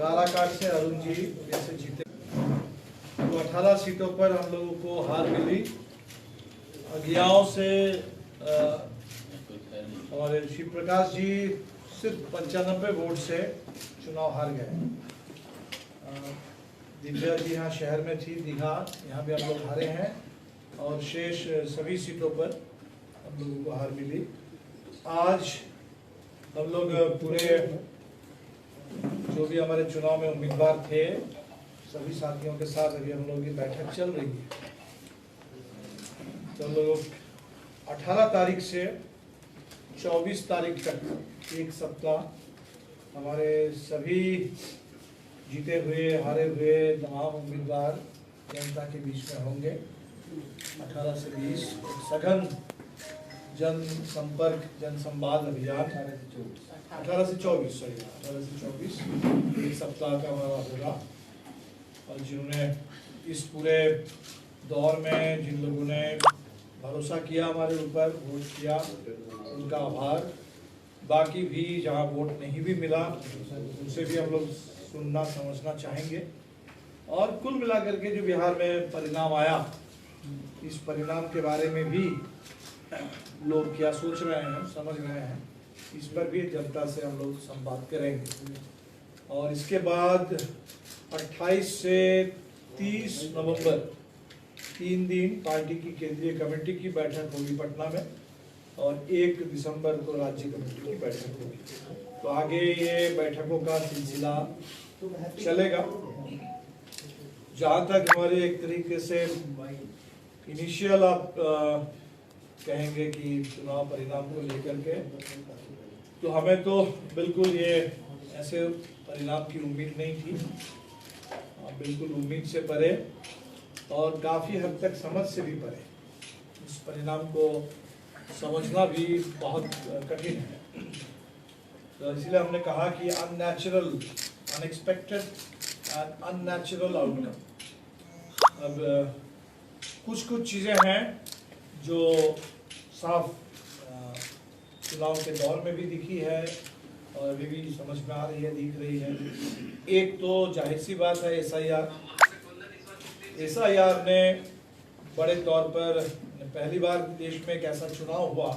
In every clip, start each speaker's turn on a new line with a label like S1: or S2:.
S1: काराकाट से अरुण जी जैसे जीते, तो 18 सीटों पर हम लोगों को हार मिली। अज्ञाओं से और शिव प्रकाश जी सिर्फ 95 वोट से चुनाव हार गए। दिव्या जी यहाँ शहर में थी, दीघा, यहाँ भी हम लोग हारे हैं और शेष सभी सीटों पर हम लोगों को हार मिली। आज हम लोग पूरे जो भी हमारे चुनाव में उम्मीदवार थे सभी साथियों के साथ अभी हम लोगों की बैठक चल रही है। तो हम लोग 18 तारीख से 24 तारीख तक एक सप्ताह हमारे सभी जीते हुए हारे हुए तमाम उम्मीदवार जनता के बीच में होंगे। 18 से 20 सघन जन संपर्क जन संवाद अभियान 18 से 24 एक सप्ताह का हमारा होगा। और जिन्होंने इस पूरे दौर में जिन लोगों ने भरोसा किया हमारे ऊपर, वोट किया, उनका आभार। बाकी भी जहां वोट नहीं भी मिला उनसे भी हम लोग सुनना समझना चाहेंगे। और कुल मिलाकर के जो बिहार में परिणाम आया, इस परिणाम के बारे में भी लोग क्या सोच रहे हैं, समझ रहे हैं, इस पर भी जनता से हम लोग संवाद करेंगे। और इसके बाद 28 से 30 नवंबर 3 दिन पार्टी की केंद्रीय कमेटी की बैठक होगी पटना में और 1 दिसंबर को राज्य कमेटी की बैठक होगी। तो आगे ये बैठकों का सिलसिला चलेगा। जहाँ तक हमारे एक तरीके से इनिशियल आप कहेंगे कि चुनाव परिणाम को लेकर के, तो हमें तो बिल्कुल ये ऐसे परिणाम की उम्मीद नहीं थी, बिल्कुल उम्मीद से परे और काफ़ी हद तक समझ से भी परे। इस परिणाम को समझना भी बहुत कठिन है। तो इसलिए हमने कहा कि unnatural, unexpected and unnatural outcome. अब कुछ चीज़ें हैं जो साफ चुनाव के दौर में भी दिखी है और अभी भी समझ में आ रही है, दिख रही है। एक तो जाहिर सी बात है एसआईआर ने बड़े तौर पर पहली बार देश में एक ऐसा चुनाव हुआ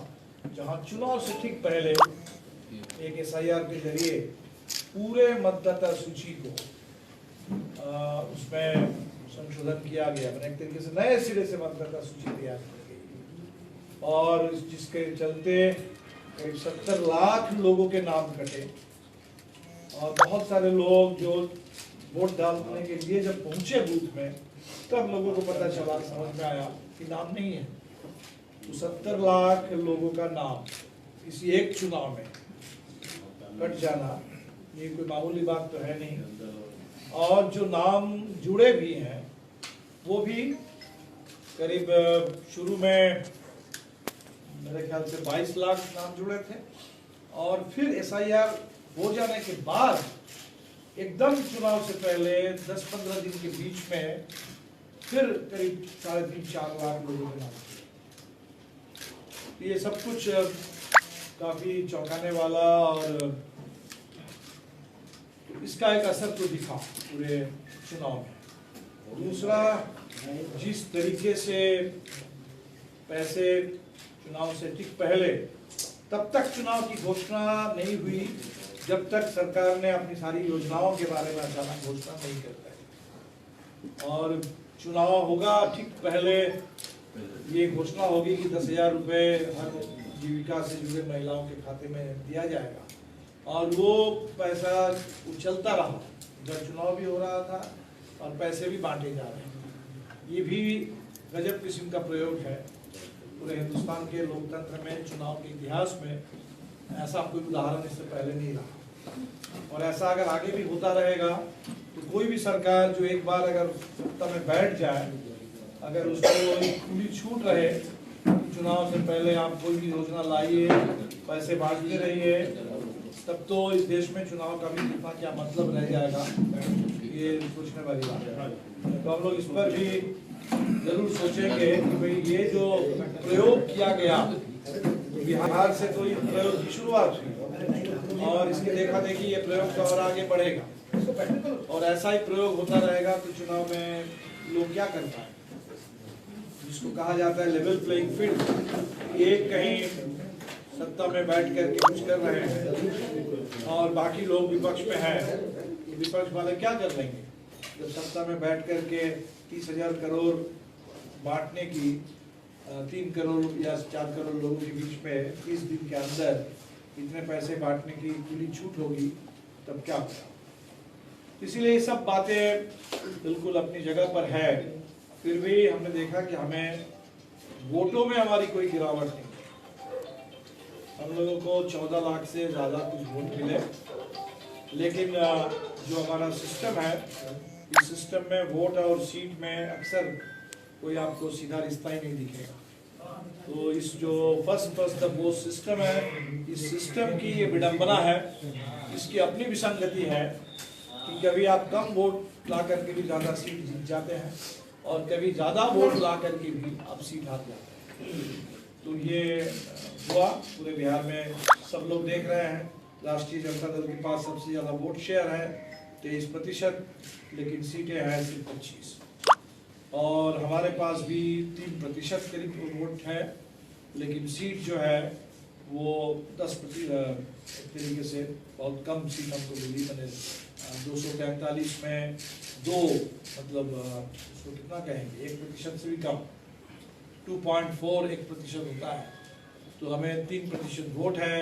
S1: जहां चुनाव से ठीक पहले एक एसआईआर के जरिए पूरे मतदाता सूची को उसमें संशोधन किया गया। एक तरीके से नए सिरे से मतदाता सूची तैयार की गई और जिसके चलते करीब 70 लाख लोगों के नाम कटे और बहुत सारे लोग जो वोट डालने के लिए जब पहुंचे बूथ में तब लोगों को पता चला, समझ में आया कि नाम नहीं है। तो 70 लाख लोगों का नाम इसी एक चुनाव में कट जाना ये कोई मामूली बात तो है नहीं। और जो नाम जुड़े भी हैं वो भी करीब शुरू में मेरे ख्याल से 22 लाख नाम जुड़े थे और फिर एसआईआर हो जाने के बाद एकदम चुनाव से पहले 10-15 दिन के बीच में फिर करीब 3.5-4 लाख लोगों के नाम। ये सब कुछ काफी चौंकाने वाला और इसका एक असर तो दिखा पूरे चुनाव में। दूसरा, जिस तरीके से पैसे चुनाव से ठीक पहले तब तक चुनाव की घोषणा नहीं हुई जब तक सरकार ने अपनी सारी योजनाओं के बारे में अचानक घोषणा नहीं करता है। और चुनाव होगा ठीक पहले ये घोषणा होगी कि 10,000 रुपये हर जीविका से जुड़े महिलाओं के खाते में दिया जाएगा और वो पैसा उछलता रहा, जब चुनाव भी हो रहा था और पैसे भी बांटे जा रहे हैं। ये भी गजब किस्म का प्रयोग है। पूरे हिंदुस्तान के लोकतंत्र में, चुनाव के इतिहास में ऐसा कोई उदाहरण इससे पहले नहीं रहा और ऐसा अगर आगे भी होता रहेगा तो कोई भी सरकार जो एक बार अगर सत्ता में बैठ जाए, अगर उसको खुली छूट रहे चुनाव से पहले आप कोई भी योजना लाइए, पैसे बांटते रहिए, तब तो इस देश में चुनाव का भी कितना क्या मतलब रह जाएगा, ये सोचने वाली बात है। तो हम लोग इस पर भी जरूर सोचेंगे कि भाई ये जो प्रयोग किया गया बिहार से, तो ये प्रयोग की शुरुआत हुई और इसके देखा देखी ये प्रयोग तो और आगे बढ़ेगा। और ऐसा ही प्रयोग होता रहेगा तो चुनाव में लोग क्या कर पाए, जिसको कहा जाता है लेवल प्लेइंग फील्ड। एक कहीं सत्ता में बैठ कर के कुछ कर रहे हैं और बाकी लोग विपक्ष में हैं, विपक्ष वाले क्या कर लेंगे जब सत्ता में बैठ कर के 30,000 करोड़ बांटने की 3 करोड़ या 4 करोड़ लोगों के बीच में 30 दिन के अंदर इतने पैसे बांटने की पूरी छूट होगी, तब क्या होगा। इसीलिए ये सब बातें बिल्कुल अपनी जगह पर है। फिर भी हमने देखा कि हमें वोटों में हमारी कोई गिरावट नहीं, हम लोगों को 14 लाख से ज़्यादा कुछ वोट मिले, लेकिन जो हमारा सिस्टम है, इस सिस्टम में वोट और सीट में अक्सर कोई आपको सीधा रिश्ता ही नहीं दिखेगा। तो इस जो फर्स्ट द पोस्ट सिस्टम है, इस सिस्टम की ये विडंबना है, इसकी अपनी विसंगति है कि कभी आप कम वोट ला करके भी ज़्यादा सीट जीत जाते हैं और कभी ज़्यादा वोट ला करके भी आप सीट हार जाते हैं। तो ये हुआ पूरे बिहार में, सब लोग देख रहे हैं। राष्ट्रीय जनता दल के पास सबसे ज़्यादा वोट शेयर है 23%, लेकिन सीटें हैं सिर्फ 25, और हमारे पास भी 3% करीब वोट है, लेकिन सीट जो है वो 10% तरीके से बहुत कम सीट हमको मिली। मैंने 243 में 2 मतलब उसको कितना कहेंगे 1% से भी कम, 2.4 1% होता है, तो हमें 3% वोट है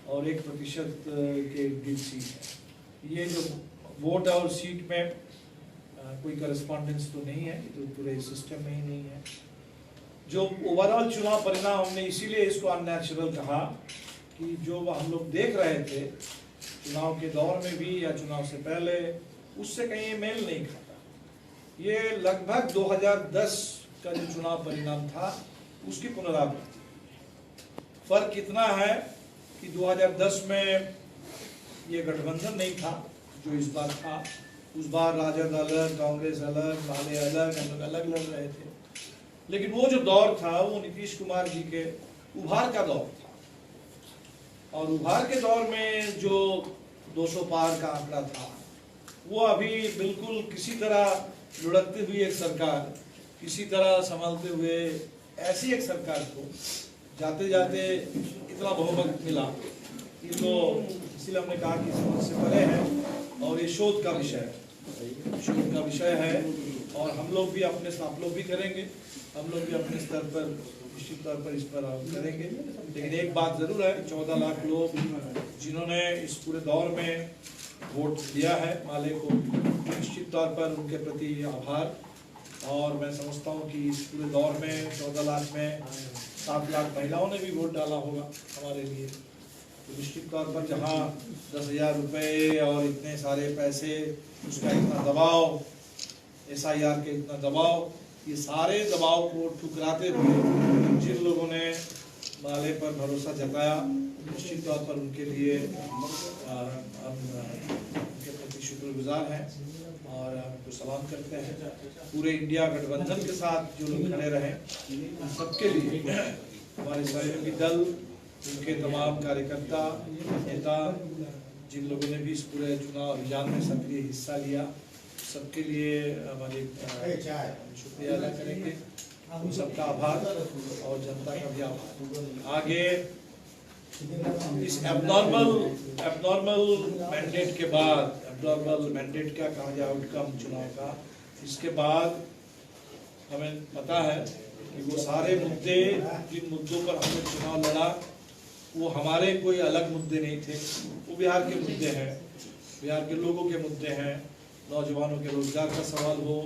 S1: और 1% के गिर सीट है। ये जो वोट और सीट में कोई करस्पॉन्डेंस तो नहीं है, तो पूरे सिस्टम में ही नहीं है। जो ओवरऑल चुनाव परिणाम, हमने इसीलिए इसको अननेचुरल कहा कि जो हम लोग देख रहे थे चुनाव के दौर में भी या चुनाव से पहले, उससे कहीं मेल नहीं खाता। ये लगभग 2010 का जो चुनाव परिणाम था उसकी पुनरावृत्ति। फर्क इतना है कि 2010 में ये गठबंधन नहीं था जो इस बार था। उस बार राजद अलग, कांग्रेस अलग, माले अलग, हम लोग अलग लड़ रहे थे, लेकिन वो जो दौर था वो नीतीश कुमार जी के उभार का दौर था, और उभार के दौर में जो 200 पार का आंकड़ा था वो अभी बिल्कुल किसी तरह लुढ़कती हुई एक सरकार, किसी तरह संभालते हुए ऐसी एक सरकार को जाते जाते इतना बहुमत मिला, ये तो इसलिए हमने कहा कि समझ से परे है और ये शोध का विषय है, शोध का विषय है। और हम लोग भी अपने, आप लोग भी करेंगे, हम लोग भी अपने स्तर पर निश्चित तौर पर इस पर करेंगे। लेकिन एक बात जरूर है, 14 लाख लोग जिन्होंने इस पूरे दौर में वोट दिया है माले को, निश्चित तौर पर उनके प्रति आभार। और मैं समझता हूँ कि इस पूरे दौर में 14 लाख में 7 लाख महिलाओं ने भी वोट डाला होगा हमारे लिए। तो निश्चित तौर पर जहाँ 10,000 रुपये और इतने सारे पैसे, उसका इतना दबाव, SIR के इतना दबाव, ये सारे दबाव को ठुकराते हुए जिन लोगों ने माले पर भरोसा जताया, निश्चित तौर पर उनके लिए हम उनके प्रति शुक्रगुजार हैं और उनको सलाम करते हैं। पूरे इंडिया गठबंधन के साथ जो लोग खड़े रहे, उन सबके लिए हमारे सहयोगी दल, उनके तमाम कार्यकर्ता, नेता, जिन लोगों ने भी इस पूरे चुनाव अभियान में सक्रिय हिस्सा लिया, सबके लिए हमारे शुक्रिया अदा करेंगे। उन सबका आभार और जनता का भी आभार। आगे इस एबनॉर्मल मैंडेट के बाद, एबनॉर्मल मैंडेट क्या कहा जाए, आउटकम चुनाव का, इसके बाद हमें पता है कि वो सारे मुद्दे, जिन मुद्दों पर हमने चुनाव लड़ा, वो हमारे कोई अलग मुद्दे नहीं थे, वो बिहार के मुद्दे हैं, बिहार के लोगों के मुद्दे हैं। नौजवानों के रोजगार का सवाल हो,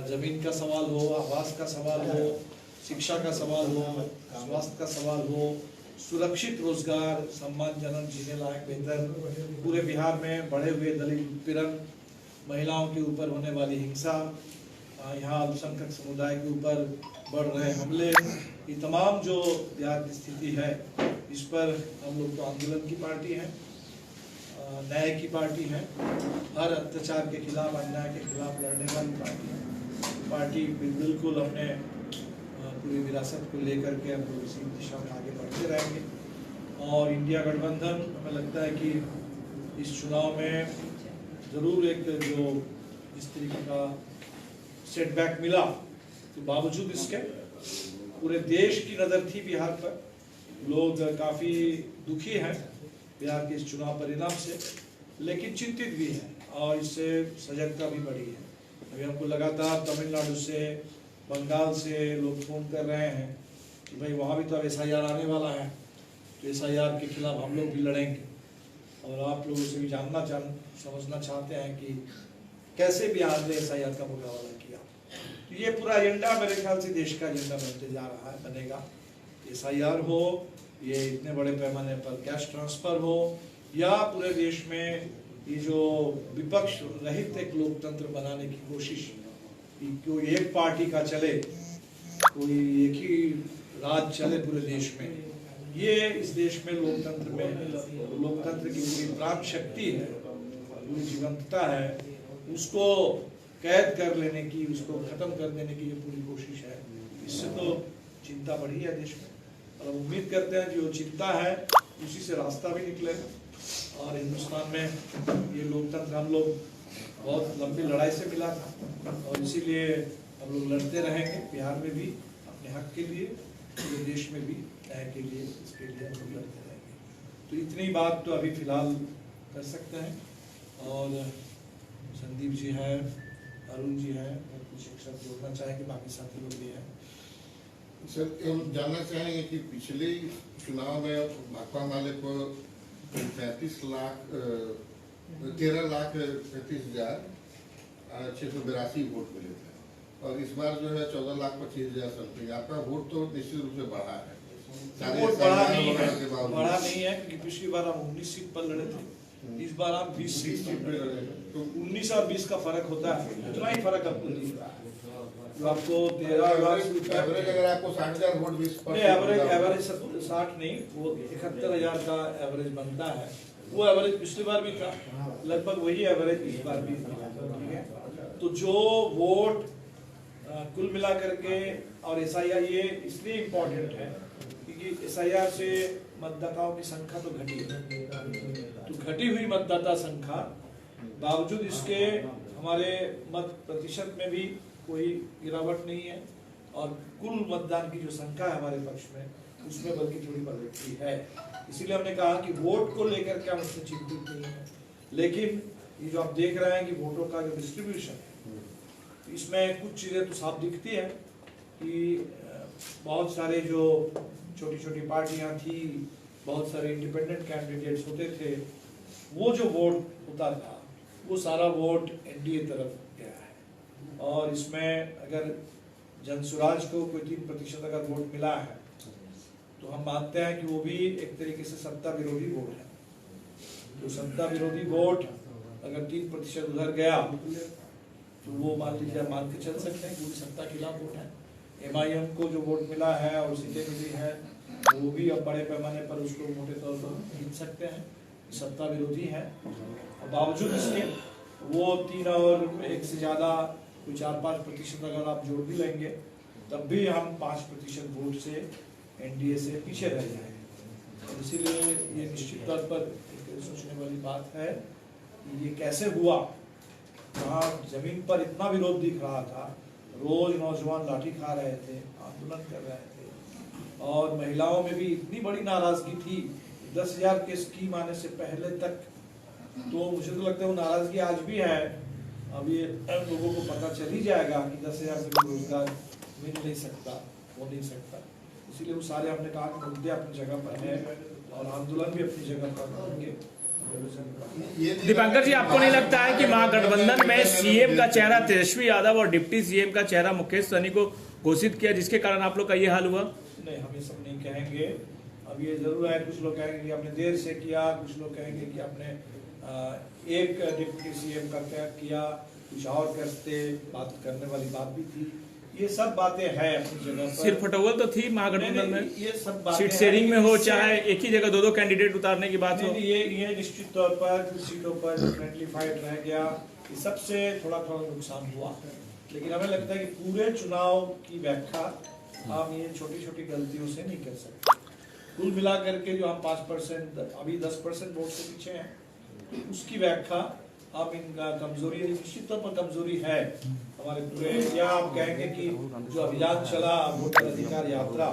S1: जमीन का सवाल हो, आवास का सवाल हो, शिक्षा का सवाल हो, स्वास्थ्य का सवाल हो, सुरक्षित रोजगार, सम्मानजनक जीने लायक बेहतर, पूरे बिहार में बढ़े हुए दलित उत्पीड़न, महिलाओं के ऊपर होने वाली हिंसा, यहाँ अल्पसंख्यक समुदाय के ऊपर बढ़ रहे हमले, ये तमाम जो बिहार की स्थिति है, इस पर हम लोग तो आंदोलन की पार्टी है, न्याय की पार्टी है, हर अत्याचार के खिलाफ, अन्याय के खिलाफ लड़ने वाली पार्टी है। पार्टी बिल्कुल अपने पूरी विरासत को लेकर के हम लोग इसी दिशा में आगे बढ़ते रहेंगे। और इंडिया गठबंधन, हमें लगता है कि इस चुनाव में ज़रूर एक जो इस तरीके का सेटबैक मिला, तो बावजूद इसके पूरे देश की नज़र थी बिहार पर। लोग काफ़ी दुखी हैं बिहार के इस चुनाव परिणाम से, लेकिन चिंतित भी हैं और इससे सजगता भी बढ़ी है। अभी हमको लगातार तमिलनाडु से, बंगाल से लोग फ़ोन कर रहे हैं कि भाई वहाँ भी तो अब SIR आने वाला है, तो SIR के खिलाफ हम लोग भी लड़ेंगे। और आप लोगों से भी समझना चाहते हैं कि कैसे बिहार ने SIR का मुकाबला किया। तो ये पूरा एजेंडा मेरे ख्याल से देश का एजेंडा बनते जा रहा है, बनेगा। SIR हो, ये इतने बड़े पैमाने पर कैश ट्रांसफ़र हो, या पूरे देश में ये जो विपक्ष रहित एक लोकतंत्र बनाने की कोशिश, कि कोई एक पार्टी का चले, कोई एक ही राज चले पूरे देश में, ये इस देश में लोकतंत्र की पूरी प्राण शक्ति है, पूरी जीवंतता है, उसको कैद कर लेने की, उसको खत्म कर देने की जो पूरी कोशिश है, इससे तो चिंता बढ़ी है देश में। और उम्मीद करते हैं जो चिंता है उसी से रास्ता भी निकलेगा। और हिंदुस्तान में ये लोकतंत्र हम लोग बहुत लंबी लड़ाई से मिला था, और इसीलिए हम लोग लड़ते रहेंगे बिहार में भी अपने हक के लिए, पूरे देश में भी न्याय के लिए, इसके लिए हम लोग लड़ते रहेंगे। तो इतनी बात तो अभी फिलहाल कर सकते हैं। और संदीप जी हैं, अरुण जी हैं, और कुछ एक शब्द जोड़ना चाहेंगे, बाकी साथी लोग भी हैं।
S2: सर, हम जानना चाहेंगे कि पिछले चुनाव में भाकपा माले को 13,35,682 वोट मिले थे, और इस बार जो है 14,25,000 समथिंग। आपका वोट तो निश्चित रूप से बढ़ा है।
S1: वोट बढ़ा नहीं है क्योंकि पिछली बार हम 19 सीट पर लड़े थे, इस बार हम 20 सीट पर लड़े। तो 19 और 20 का फर्क होता है, इतना ही फर्क आपको दिख रहा है। जो आपको 13,000
S2: एवरेज, अगर आपको 60,000 वोट 20%
S1: एवरेज 60 नहीं, वो 71,000 का एवरेज बनता है। वो एवरेज पिछली बार भी था, लगभग वही एवरेज इस बार भी था। ठीक है, तो जो वोट कुल मिला करके, और SIR ये इसलिए इम्पोर्टेंट है क्योंकि SIR से मतदाताओं की संख्या तो घटी है, तो घटी हुई मतदाता संख्या बावजूद इसके हमारे मत प्रतिशत में भी कोई गिरावट नहीं है, और कुल मतदान की जो संख्या है हमारे पक्ष में, उसमें बल्कि थोड़ी बढ़ोतरी है। इसीलिए हमने कहा कि वोट को लेकर के हम उससे चिंतित नहीं है, लेकिन ये जो आप देख रहे हैं कि वोटों का जो डिस्ट्रीब्यूशन है, इसमें कुछ चीज़ें तो साफ दिखती है कि बहुत सारे जो छोटी छोटी पार्टियां थी, बहुत सारे इंडिपेंडेंट कैंडिडेट्स होते थे, वो जो वोट होता था वो सारा वोट NDA तरफ गया है। और इसमें अगर जनसुराज को कोई 3% अगर वोट मिला है, तो हम मानते हैं कि वो भी एक तरीके से सत्ता विरोधी वोट है। तो सत्ता विरोधी वोट अगर 3% उधर गया, तो वो मान लीजिए मान के चल सकते हैं पूरी सत्ता खिलाफ वोट है। MIM को जो वोट मिला है और सीटें मिली है, वो भी अब बड़े पैमाने पर उसको मोटे तौर पर जीत सकते हैं, सत्ता विरोधी है। बावजूद इसके वो 3 और 1 से ज़्यादा कोई 4-5% अगर आप जोड़ भी लेंगे, तब भी हम 5% वोट से NDA से पीछे रह जाएंगे। इसीलिए ये निश्चित तौर पर एक सोचने वाली बात है कि ये कैसे हुआ। वहाँ जमीन पर इतना विरोध दिख रहा था, रोज नौजवान लाठी खा रहे थे, आंदोलन कर रहे थे, और महिलाओं में भी इतनी बड़ी नाराजगी थी 10,000 के स्कीम आने से पहले तक। तो मुझे तो लगता है वो नाराजगी आज भी है। अब ये लोगों को पता चल ही जाएगा कि 10,000 से रोजगार मिल नहीं सकता, हो नहीं सकता। इसीलिए वो सारे हमने कहा कि मुद्दे अपनी जगह पर है और आंदोलन भी अपनी जगह पर होंगे।
S3: दीपांकर जी, आपको नहीं लगता है कि महागठबंधन में CM का चेहरा तेजस्वी यादव और डिप्टी CM का चेहरा मुकेश सहनी को घोषित किया, जिसके कारण आप लोग का ये हाल हुआ?
S1: नहीं, हम ये सब नहीं कहेंगे। अब ये जरूर है, कुछ लोग कहेंगे कि आपने देर से किया, कुछ लोग कहेंगे कि आपने एक डिप्टी CM का क्या किया, कुछ और करते, बात करने वाली बात भी थी। ये सब बातें हैं अपनी जगह पर।
S3: सिर्फ फटोवल तो थी महागठबंधन में,
S1: ये सब बातें
S3: सीट शेयरिंग में हो, चाहे एक ही जगह 2-2 कैंडिडेट उतारने की बात हो।
S1: ये निश्चित तौर पर कुछ सीटों पर फ्रेंडली फाइट रह गया, ये सबसे थोड़ा नुकसान हुआ। लेकिन हमें लगता है कि पूरे चुनाव की व्याख्या हम ये छोटी छोटी गलतियों से नहीं कर सकते। कुल मिला करके जो हम 5%, अभी 10% वोट से पीछे हैं, तो उसकी व्याख्या अब इनका कमजोरी निश्चित तौर पर कमजोरी है हमारे पूरे, या आप कहेंगे कि जो अभियान चला वोटर अधिकार यात्रा,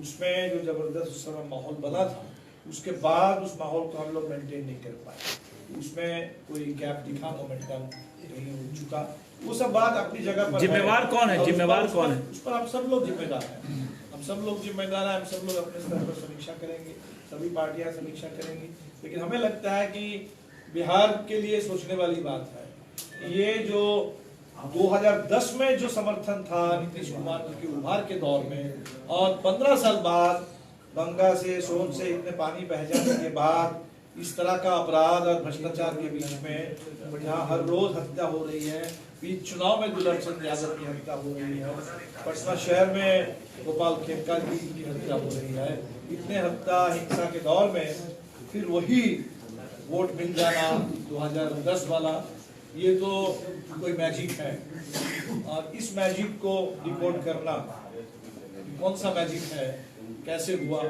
S1: उसमें जो जबरदस्त उस समय माहौल बना था, उसके बाद उस माहौल को हम लोग मेंटेन नहीं कर पाए, उसमें कोई गैप दिखा, मोमेंटम नहीं हो चुका, वो सब बात अपनी जगह पर।
S3: जिम्मेवार कौन है, जिम्मेवार कौन है?
S1: उस पर हम सब लोग जिम्मेदार हैं, हम सब लोग जिम्मेदार हैं, हम सब लोग अपने स्तर पर समीक्षा करेंगे, सभी पार्टियां समीक्षा करेंगी, लेकिन हमें लगता है कि बिहार के लिए सोचने वाली बात है। ये जो 2010 में जो समर्थन था नीतीश कुमार के उभार के दौर में, और 15 साल बाद गंगा से सोन से इतने पानी बह जाने के बाद इस तरह का अपराध और भ्रष्टाचार के बीच में, जहाँ हर रोज हत्या हो रही है, बीच चुनाव में गुलाबचंद यादव की हत्या हो रही है, पटना शहर में गोपाल खेमका जी की हत्या हो रही है, इतने हत्या हिंसा के दौर में फिर वही वोट मिल जाना 2010 वाला, ये तो कोई मैजिक है। और इस मैजिक को डिकोड करना, कौन सा मैजिक है, कैसे हुआ,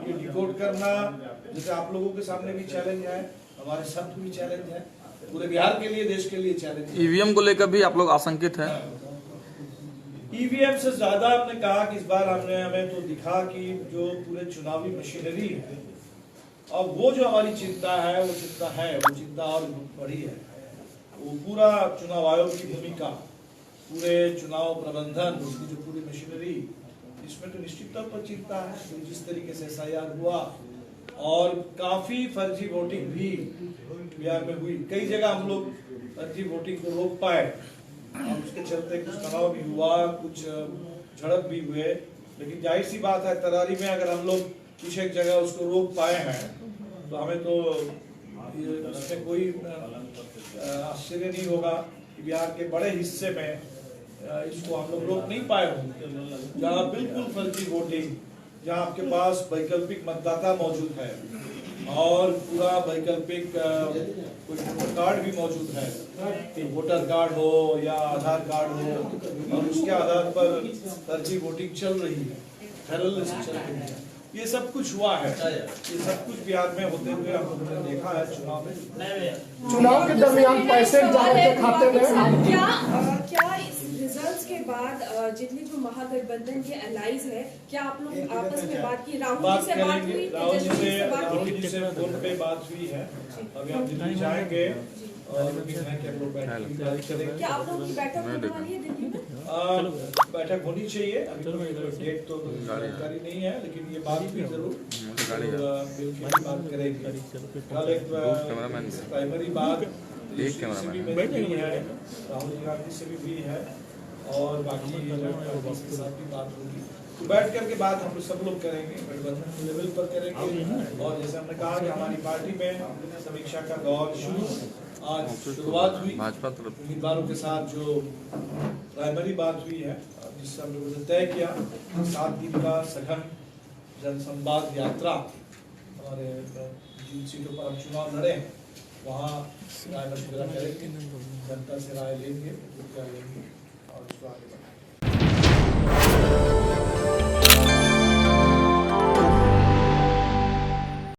S1: ये डिकोड करना जैसे आप लोगों के सामने भी चैलेंज है, हमारे साथ भी चैलेंज है, पूरे बिहार के लिए, देश के लिए चैलेंज है।
S4: ईवीएम को लेकर भी आप लोग आशंकित हैं?
S1: ईवीएम से ज्यादा हमने कहा कि इस बार हमें तो दिखा कि जो पूरे चुनावी मशीनरी है, और वो जो हमारी चिंता है, वो चिंता और बड़ी है। वो पूरा चुनाव आयोग की भूमिका, पूरे चुनाव प्रबंधन, उसकी जो पूरी मशीनरी, इसमें तो निश्चित तौर पर चिंता है। तो जिस तरीके से SIR हुआ और काफी फर्जी वोटिंग भी बिहार में हुई, कई जगह हम लोग फर्जी वोटिंग को रोक पाए, और उसके चलते कुछ तनाव भी हुआ, कुछ झड़प भी हुए, लेकिन जाहिर सी बात है, तरारी में अगर हम लोग कुछ एक जगह उसको रोक पाए हैं, तो हमें तो इसमें कोई आश्चर्य नहीं होगा कि बिहार के बड़े हिस्से में इसको हम लोग रोक नहीं पाए होंगे। जहाँ बिल्कुल फर्जी वोटिंग, जहाँ आपके पास वैकल्पिक मतदाता मौजूद है और पूरा वैकल्पिक कोई वोटर कार्ड भी मौजूद है, वोटर कार्ड हो या आधार कार्ड हो, और उसके आधार पर फर्जी वोटिंग चल रही है, फेडरल लिस्ट चल रही है, ये सब कुछ हुआ है, ये सब कुछ बिहार में होते हुए हम लोगों ने देखा है।
S5: चुनाव के दरमियान पैसे खाते में
S6: क्या इस रिजल्ट्स के बाद जितने जो महागठबंधन के एलाइज है, क्या आप लोग आपस में बात की? राहुल जी से बात हुई,
S1: राहुल जी से फोन पे बात हुई है, अभी हम दिल्ली जाएंगे और
S6: क्या आप लोगों की बैठक होने वाली है दिल्ली में?
S1: बैठक होनी चाहिए, अभी तो डेट तो जानकारी नहीं है, लेकिन ये बात भी जरूर बिल की बात करेंगे। कल एक प्राइमरी बात से भी मेरी है, राहुल गांधी से भी है, और बाकी के साथ भी बात होगी, तो बैठ करके बात हम सब लोग करेंगे, गठबंधन लेवल पर करेंगे। और जैसे हमने कहा कि हमारी पार्टी में समीक्षा का दौर शुरू, आज शुरुआत हुई उम्मीदवारों के साथ जो प्राइमरी बात हुई है, जिससे हम लोगों ने तय किया 7 दिन का सघन जनसंवाद यात्रा, हमारे जिन सीटों पर हम चुनाव लड़े वहाँ राय मशविरा करेंगे, जनता से राय लेंगे और उसको आगे बढ़ाएंगे।